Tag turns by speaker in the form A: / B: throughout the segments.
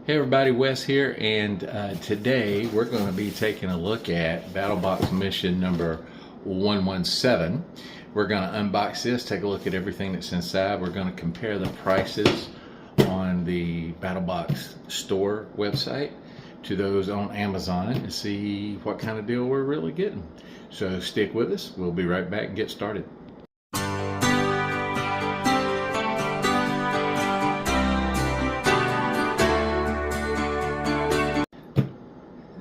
A: Hey everybody, Wes here, and today we're going to be taking a look at BattlBox mission number 117. We're going to unbox this, take a look at everything that's inside. We're going to compare the prices on the BattlBox store website to those on Amazon and see what kind of deal we're really getting. So stick with us. We'll be right back and get started.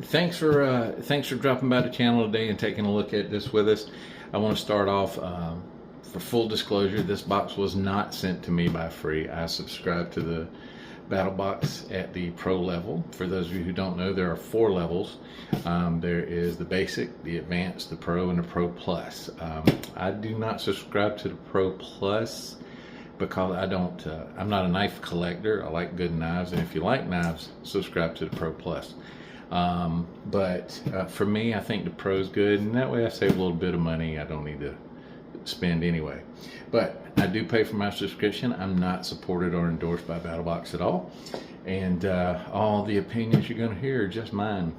A: Thanks for dropping by the channel today and taking a look at this with us. I want to start off, for full disclosure, this box was not sent to me by free. I subscribe to the BattlBox at the pro level. For those of you who don't know, there are 4 levels. There is the basic, the advanced, the pro, and the pro plus. I do not subscribe to the pro plus because I'm not a knife collector. I like good knives, and if you like knives, subscribe to the pro plus. But for me, I think the pro is good, and that way I save a little bit of money I don't need to spend anyway. But I do pay for my subscription. I'm not supported or endorsed by BattlBox at all, and all the opinions you're going to hear are just mine.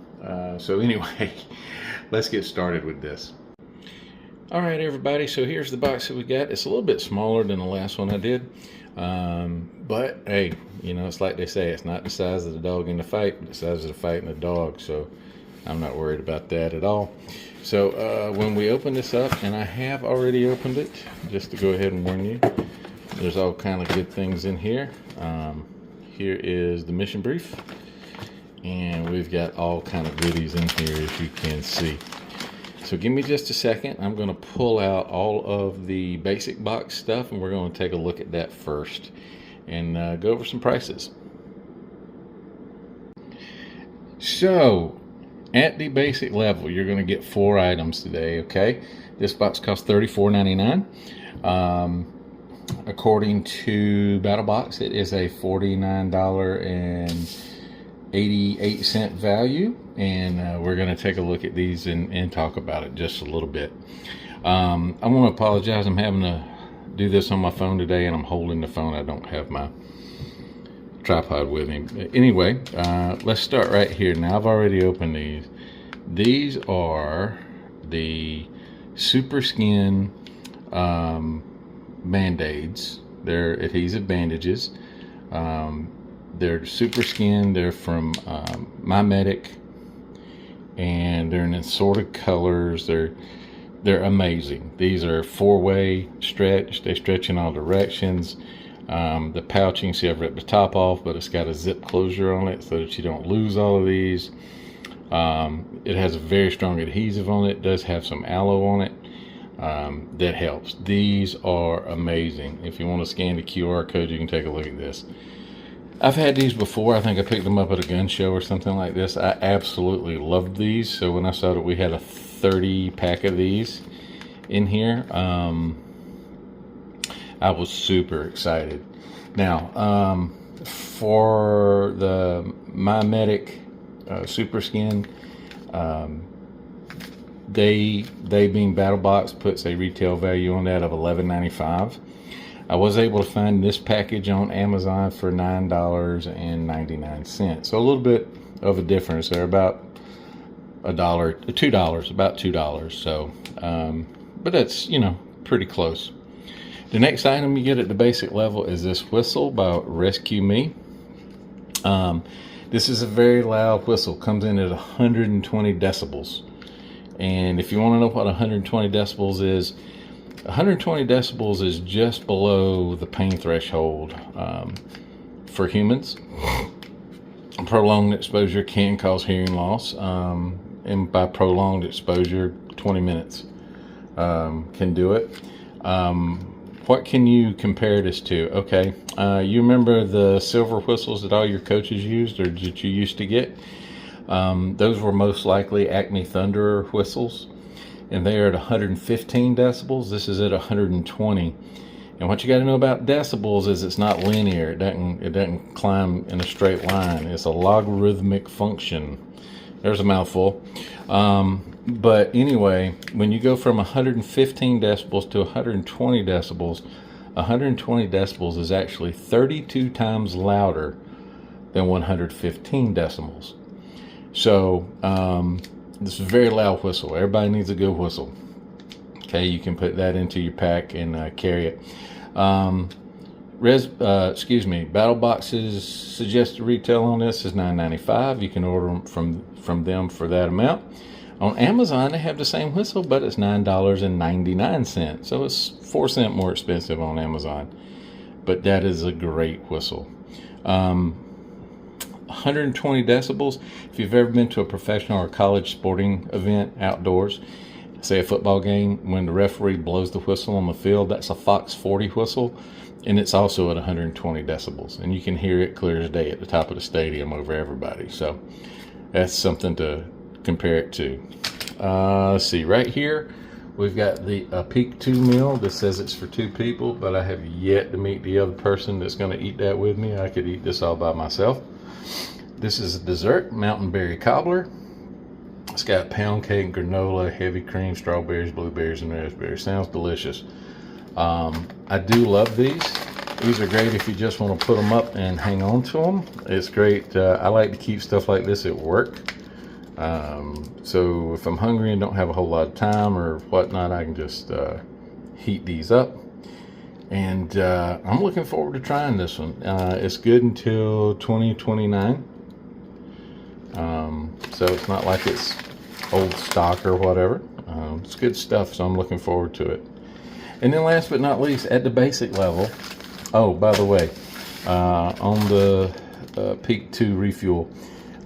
A: So anyway, let's get started with this. All right, everybody, so here's the box that we got. It's a little bit smaller than the last one I did, but hey, you know, it's like they say, it's not the size of the dog in the fight, but the size of the fight in the dog, so I'm not worried about that at all. So when we open this up, and I have already opened it, just to go ahead and warn you, there's all kind of good things in here. Here is the mission brief, and we've got all kind of goodies in here, as you can see. So give me just a second. I'm going to pull out all of the basic box stuff, and we're going to take a look at that first and go over some prices. So at the basic level, you're going to get 4 items today, okay? This box costs $34.99. According to BattlBox, it is a $49.88 value, and we're going to take a look at these and talk about it just a little bit. I want to apologize. I'm having to do this on my phone today, and I'm holding the phone. I don't have my tripod with me. Anyway, let's start right here. Now, I've already opened these. These are the Super Skin Band-Aids. They're adhesive bandages. They're Super Skin. They're from My Medic, and they're in assorted colors. They're amazing. These are 4-way stretch. They stretch in all directions. The pouching, see, I've ripped the top off, but it's got a zip closure on it so that you don't lose all of these. It has a very strong adhesive on it. It does have some aloe on it. That helps. These are amazing. If you want to scan the QR code, you can take a look at this. I've had these before. I think I picked them up at a gun show or something like this. I absolutely loved these. So when I saw that we had a 30 pack of these in here, I was super excited. Now, for the My Medic Super Skin, they being BattlBox, puts a retail value on that of $11.95. I was able to find this package on Amazon for $9.99. So a little bit of a difference there, about $2, about $2. So, but that's, you know, pretty close. The next item you get at the basic level is this whistle by Rescue Me. This is a very loud whistle. Comes in at 120 decibels. And if you want to know what 120 decibels is, 120 decibels is just below the pain threshold for humans. Prolonged exposure can cause hearing loss, and by prolonged exposure, 20 minutes can do it. What can you compare this to? Okay, you remember the silver whistles that all your coaches used, or that you used to get? Those were most likely Acme Thunderer whistles, and they are at 115 decibels. This is at 120. And what you got to know about decibels is it's not linear. It doesn't climb in a straight line. It's a logarithmic function. There's a mouthful. But anyway, when you go from 115 decibels to 120 decibels, 120 decibels is actually 32 times louder than 115 decibels. So this is a very loud whistle. Everybody needs a good whistle. Okay, you can put that into your pack and carry it. BattlBox's suggested retail on this is $9.95. You can order them from them for that amount. On Amazon, they have the same whistle, but it's $9.99. So it's 4 cents more expensive on Amazon. But that is a great whistle. 120 decibels. If you've ever been to a professional or college sporting event outdoors, say a football game, when the referee blows the whistle on the field, that's a Fox 40 whistle, and it's also at 120 decibels, and you can hear it clear as day at the top of the stadium over everybody. So that's something to compare it to. Let's see, right here we've got the Peak 2 meal. This says it's for 2 people, but I have yet to meet the other person that's going to eat that with me. I could eat this all by myself. This is a dessert, mountain berry cobbler. It's got pound cake, granola, heavy cream, strawberries, blueberries, and raspberries. Sounds delicious. I do love these. These are great if you just want to put them up and hang on to them. It's great. I like to keep stuff like this at work. So if I'm hungry and don't have a whole lot of time or whatnot, I can just heat these up. And I'm looking forward to trying this one. It's good until 2029. So it's not like it's old stock or whatever. It's good stuff, so I'm looking forward to it. And then last but not least, at the basic level, oh, by the way, on the Peak 2 refuel,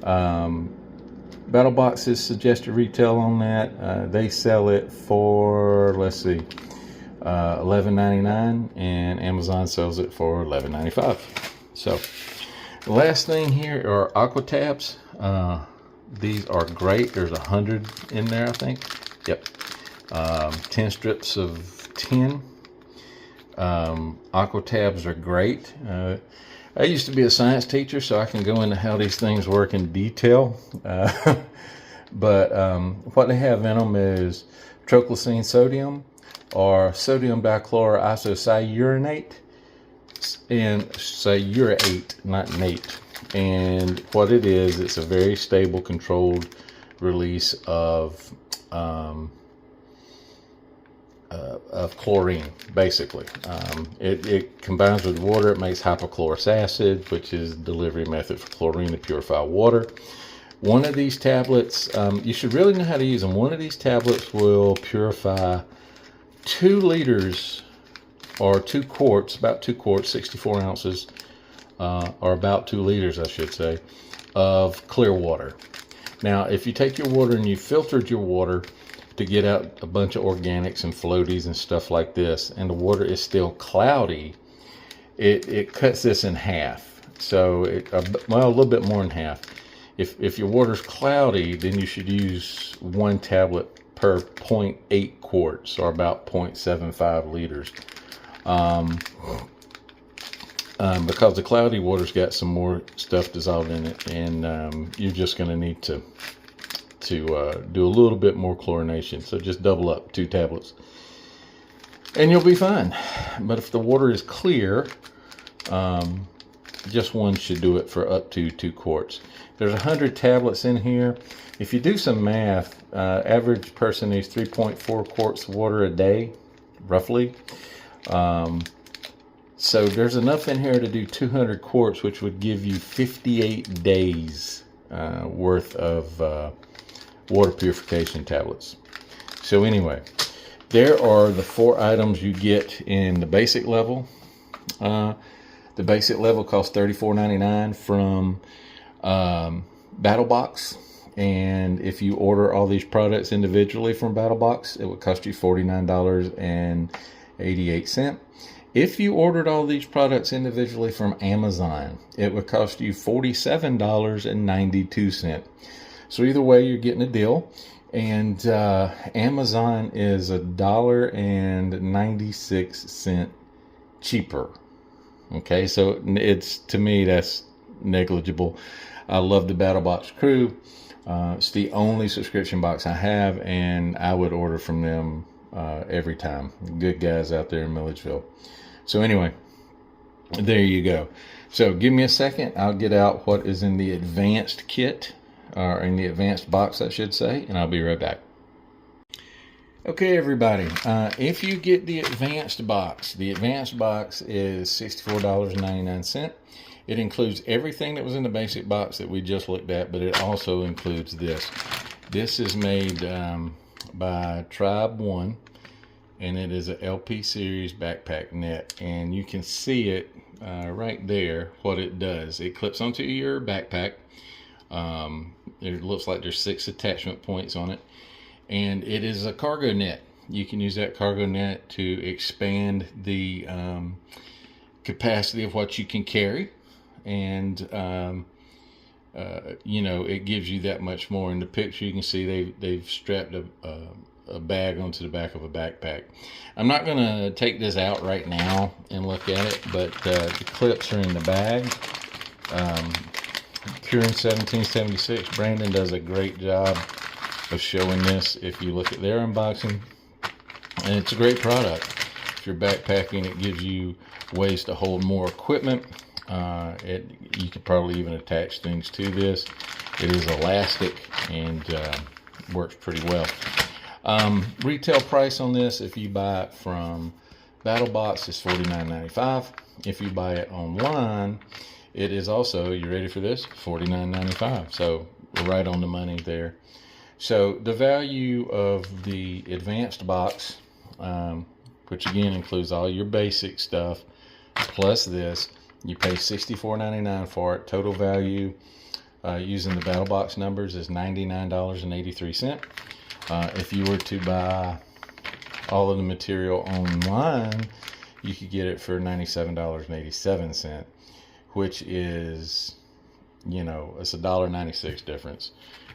A: BattlBox's suggested retail on that, they sell it for, let's see, $11.99, and Amazon sells it for $11.95. So the last thing here are aqua tabs. These are great. There's 100 in there, I think. Yep. 10 strips of 10. Aqua tabs are great. I used to be a science teacher, so I can go into how these things work in detail. But what they have in them is trochlocene sodium, or sodium dichloroisocyanate, and cyanate, not nate. And what it is, it's a very stable, controlled release of chlorine, basically. It combines with water. It makes hypochlorous acid, which is the delivery method for chlorine to purify water. One of these tablets, you should really know how to use them. One of these tablets will purify 2 liters, or 2 quarts, about 2 quarts, 64 ounces, or about 2 liters, I should say, of clear water. Now, if you take your water and you filtered your water to get out a bunch of organics and floaties and stuff like this, and the water is still cloudy, it cuts this in half. So, well, a little bit more than half. If your water's cloudy, then you should use 1 tablet per 0.8 quarts, or about 0.75 liters. Because the cloudy water's got some more stuff dissolved in it, and you're just going to need to do a little bit more chlorination. So just double up 2 tablets, and you'll be fine. But if the water is clear, just 1 should do it for up to 2 quarts. There's 100 tablets in here. If you do some math, average person needs 3.4 quarts of water a day, roughly. So there's enough in here to do 200 quarts, which would give you 58 days worth of water purification tablets. So anyway, there are the 4 items you get in the basic level. The basic level costs $34.99 from BattlBox. And if you order all these products individually from BattlBox, it would cost you $49.88. If you ordered all these products individually from Amazon, it would cost you $47.92. So either way, you're getting a deal. And Amazon is $1.96 cheaper. Okay, so it's, to me, that's negligible. I love the BattlBox crew. It's the only subscription box I have, and I would order from them every time. Good guys out there in Milledgeville. So anyway, There you go. So give me a second. I'll get out what is in the advanced kit, or in the advanced box, I should say, and I'll be right back. Okay, everybody, if you get the advanced box is $64.99. It includes everything that was in the basic box that we just looked at, but it also includes this. This is made by Tribe One, and it is a LP series backpack net, and you can see it right there, what it does. It clips onto your backpack. It looks like there's 6 attachment points on it. And it is a cargo net. You can use that cargo net to expand the capacity of what you can carry. And, you know, it gives you that much more. In the picture, you can see they've strapped a bag onto the back of a backpack. I'm not going to take this out right now and look at it, but the clips are in the bag. Curing 1776, Brandon does a great job of showing this if you look at their unboxing, and it's a great product. If you're backpacking, it gives you ways to hold more equipment. You could probably even attach things to this. It is elastic and works pretty well. Retail price on this, if you buy it from BattlBox, is $49.95. If you buy it online, it is also, you ready for this, $49.95. So we're right on the money there. So the value of the advanced box, which again includes all your basic stuff, plus this, you pay $64.99 for it. Total value using the BattlBox numbers is $99.83. If you were to buy all of the material online, you could get it for $97.87, which is, you know, it's $1.96 difference.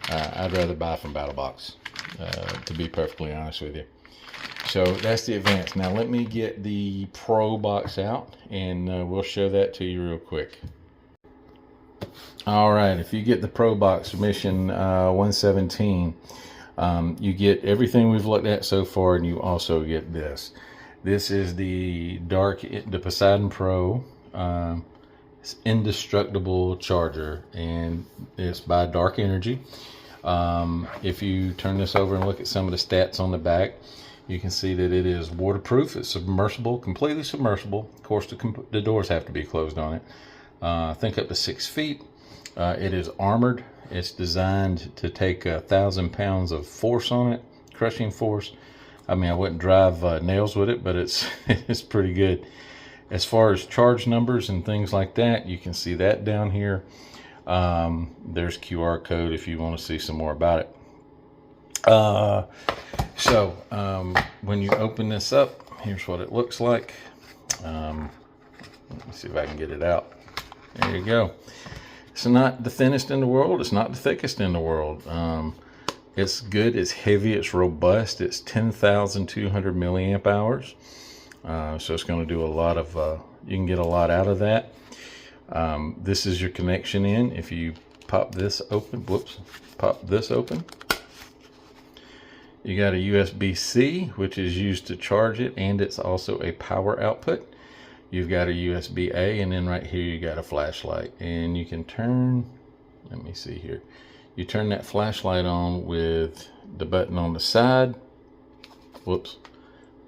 A: I'd rather buy from BattlBox, to be perfectly honest with you. So that's the advanced. Now let me get the Pro box out, and we'll show that to you real quick. All right, if you get the Pro box, Mission 117, you get everything we've looked at so far, and you also get this. This is the Poseidon Pro indestructible charger, and it's by Dark Energy. If you turn this over and look at some of the stats on the back, you can see that it is waterproof. It's submersible, completely submersible. Of course, the doors have to be closed on it. I think up to 6 feet. It is armored. It's designed to take 1,000 pounds of force on it, crushing force. I mean, I wouldn't drive nails with it, but it's it's pretty good. As far as charge numbers and things like that, you can see that down here. There's QR code if you want to see some more about it. When you open this up, here's what it looks like. Let me see if I can get it out. There you go. It's not the thinnest in the world. It's not the thickest in the world. It's good. It's heavy. It's robust. It's 10,200 milliamp hours. So it's going to do a lot of, you can get a lot out of that. This is your connection in. If you pop this open, pop this open, you got a USB-C, which is used to charge it, and it's also a power output. You've got a USB-A, and then right here you got a flashlight, and you can turn, let me see here, you turn that flashlight on with the button on the side,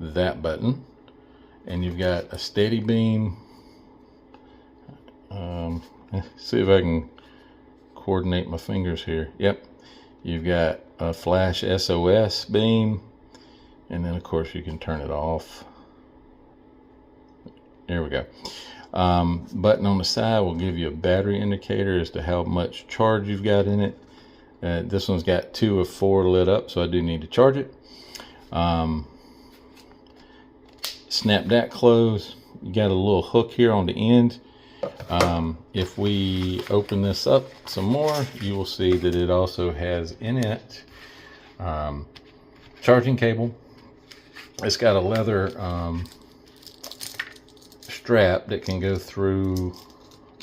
A: that button, and you've got a steady beam. See if I can coordinate my fingers here. Yep, you've got a flash SOS beam, and then of course you can turn it off. There we go. Button on the side will give you a battery indicator as to how much charge you've got in it. This one's got 2 of 4 lit up, so I do need to charge it. Snap that closed. You got a little hook here on the end. If we open this up some more, you will see that it also has in it charging cable. It's got a leather strap that can go through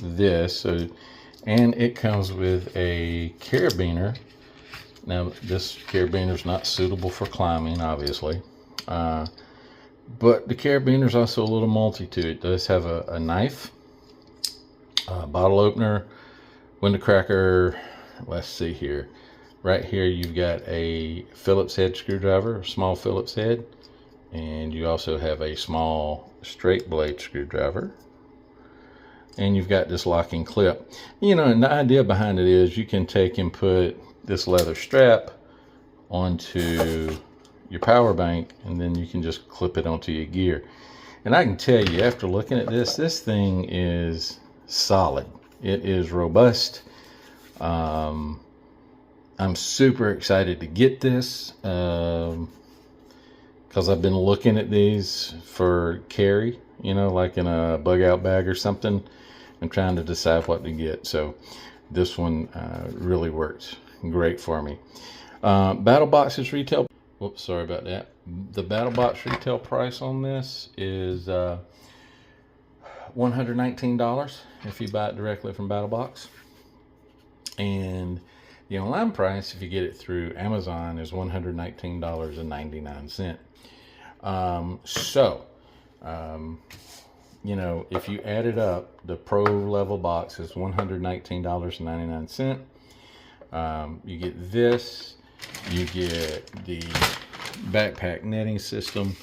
A: this, and it comes with a carabiner. Now this carabiner is not suitable for climbing, obviously, But the carabiner's also a little multi too. It does have a knife, a bottle opener, window cracker. Let's see here. Right here you've got a Phillips head screwdriver, a small Phillips head, and you also have a small straight blade screwdriver. And you've got this locking clip. You know, and the idea behind it is you can take and put this leather strap onto your power bank, and then you can just clip it onto your gear. And I can tell you, after looking at this thing is solid. It is robust. I'm super excited to get this because I've been looking at these for carry, you know, like in a bug out bag or something. I'm trying to decide what to get. So this one really works great for me. BattlBox's retail, whoops, sorry about that. The BattlBox retail price on this is $119 if you buy it directly from BattlBox. And the online price, if you get it through Amazon, is $119.99. You know, if you add it up, the pro level box is $119.99. You get this, you get the backpack netting system,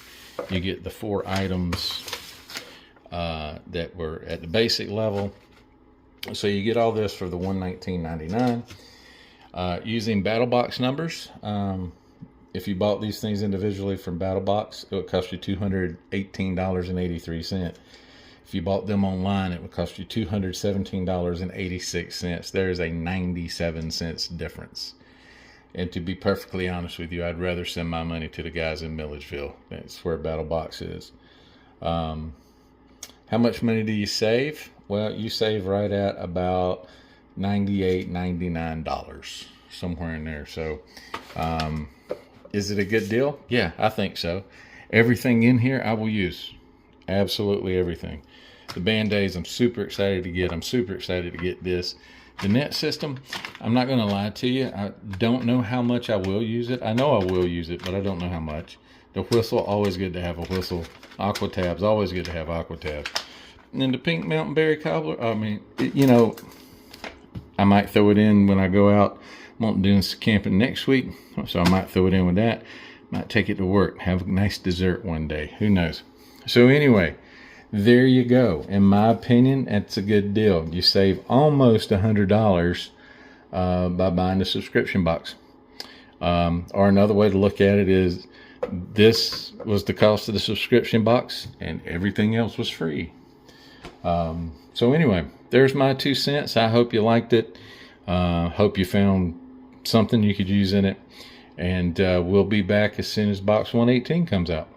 A: you get the 4 items that were at the basic level. So you get all this for the $119.99. Using BattlBox numbers, if you bought these things individually from BattlBox, it would cost you $218.83. If you bought them online, it would cost you $217.86. There is a 97 cents difference. And to be perfectly honest with you, I'd rather send my money to the guys in Milledgeville. That's where BattlBox is. How much money do you save? Well, you save right at about $98, $99, somewhere in there. So, is it a good deal? Yeah, I think so. Everything in here I will use. Absolutely everything. The Band-Aids I'm super excited to get. I'm super excited to get this. The net system, I'm not going to lie to you. I don't know how much I will use it. I know I will use it, but I don't know how much. The whistle, always good to have a whistle. Aqua tabs, always good to have aqua tabs. And then the pink mountain berry cobbler, I mean, you know, I might throw it in when I go out. I'm doing some camping next week, so I might throw it in with that. Might take it to work, have a nice dessert one day. Who knows? So anyway, there you go. In my opinion, that's a good deal. You save almost $100 by buying the subscription box. Or another way to look at it is this was the cost of the subscription box and everything else was free. So anyway, there's my 2 cents. I hope you liked it. Hope you found something you could use in it. And we'll be back as soon as box 118 comes out.